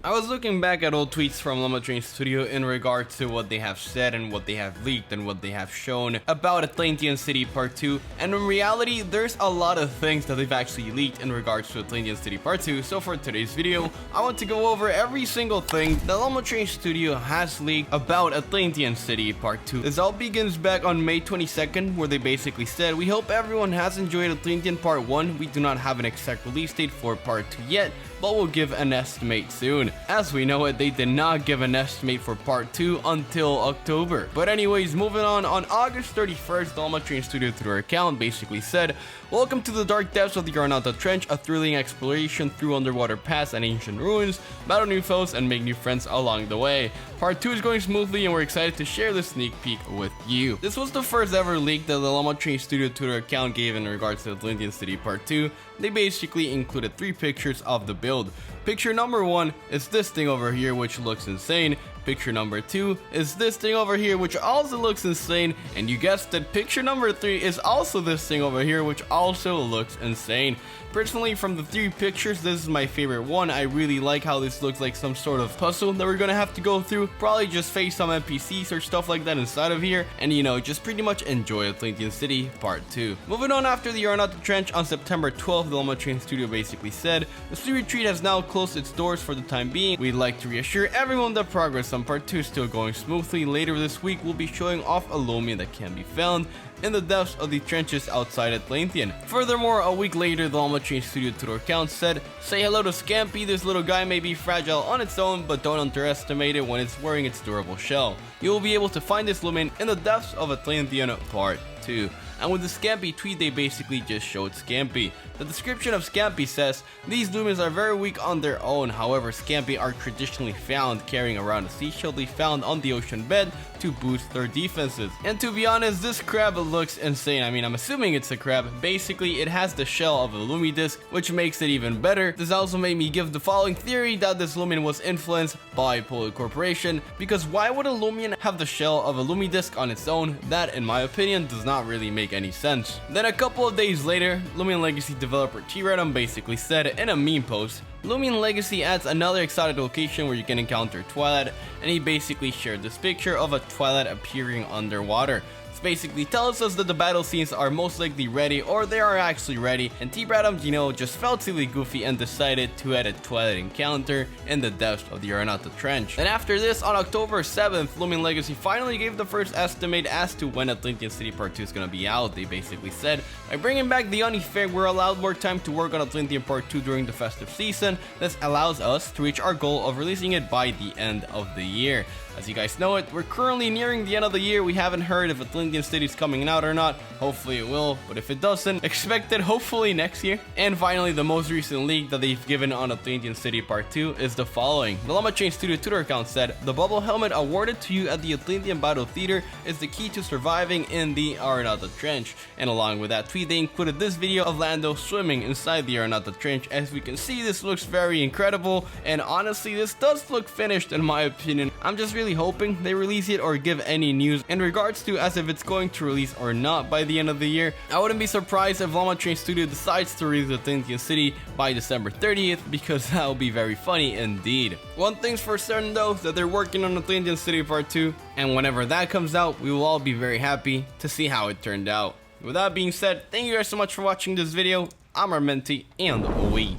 I was looking back at old tweets from Atlanthian Studio in regards to what they have said and what they have leaked and what they have shown about Atlanthean City Part 2, and in reality, there's a lot of things that they've actually leaked in regards to Atlanthean City Part 2, so for today's video, I want to go over every single thing that Atlanthian Studio has leaked about Atlanthean City Part 2. This all begins back on May 22nd, where they basically said, "We hope everyone has enjoyed Atlanthean Part 1, we do not have an exact release date for Part 2 yet, but we'll give an estimate soon." As we know it, they did not give an estimate for Part 2 until October. But anyways, moving on August 31st, the Atlanthian Studio through their account basically said, "Welcome to the dark depths of the Arnata Trench, a thrilling exploration through underwater paths and ancient ruins, battle new foes and make new friends along the way. Part 2 is going smoothly and we're excited to share this sneak peek with you." This was the first ever leak that the Atlanthian Studio Twitter account gave in regards to Atlanthean City Part 2. They basically included 3 pictures of the build. Picture number 1 is this thing over here, which looks insane. Picture number 2 is this thing over here, which also looks insane, and you guessed it, picture number 3 is also this thing over here, which also looks insane. Personally, from the 3 pictures, this is my favorite one. I really like how this looks like some sort of puzzle that we're gonna have to go through, probably just face some NPCs or stuff like that inside of here, and you know, just pretty much enjoy Atlanthean City Part 2. Moving on, after the Arnata Trench on September 12th, the Atlanthian Studio basically said, "The Sea Retreat has now closed its doors for the time being. We'd like to reassure everyone that progress on Part 2 is still going smoothly. Later this week, we'll be showing off a Loomian that can be found in the depths of the trenches outside Atlanthean." Furthermore, a week later, the Atlanthian Studio Twitter account said, "Say hello to Scampy. This little guy may be fragile on its own, but don't underestimate it when it's wearing its durable shell. You will be able to find this Loomian in the depths of Atlanthean Part 2. And with the Scampy tweet, they basically just showed Scampy. The description of Scampy says, "These Loomians are very weak on their own. However, Scampy are traditionally found carrying around a seashell they found on the ocean bed to boost their defenses." And to be honest, this crab looks insane. I mean, I'm assuming it's a crab. Basically, it has the shell of a Lumi disc, which makes it even better. This also made me give the following theory that this Loomian was influenced by Polar Corporation, because why would a Loomian have the shell of a Lumi disc on its own? That, in my opinion, does not really make any sense. Then a couple of days later, Loomian Legacy developer T-Redum basically said in a meme post, "Loomian Legacy adds another exotic location where you can encounter Twilight," and he basically shared this picture of a Twilight appearing underwater. Basically tells us that the battle scenes are most likely ready, or they are actually ready, and T-Redum, you know, just felt silly goofy and decided to add a Twilight encounter in the depths of the Arnata Trench. And after this, on October 7th, Loomian Legacy finally gave the first estimate as to when Atlanthean City Part 2 is gonna be out. They basically said, "By bringing back the Oni Fair, we're allowed more time to work on Atlanthean Part 2 during the festive season. This allows us to reach our goal of releasing it by the end of the year." As you guys know it, we're currently nearing the end of the year. We haven't heard if Atlanthean City is coming out or not. Hopefully it will, but if it doesn't, expect it hopefully next year. And finally, the most recent leak that they've given on Atlanthean City Part 2 is the following. The Atlanthian Studio Twitter account said, "The bubble helmet awarded to you at the Atlanthean Battle Theater is the key to surviving in the Arnata Trench." And along with that tweet, they included this video of Lando swimming inside the Arnata Trench. As we can see, this looks very incredible, and honestly, this does look finished in my opinion. I'm just really hoping they release it or give any news in regards to as if it's going to release or not by the end of the year. I wouldn't be surprised if Atlanthian Studio decides to release Atlanthean City by December 30th, because that would be very funny indeed. One thing's for certain though, that they're working on Atlanthean City Part 2, and whenever that comes out, we will all be very happy to see how it turned out. With that being said, thank you guys so much for watching this video. I'm Armenti, and we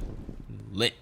lit.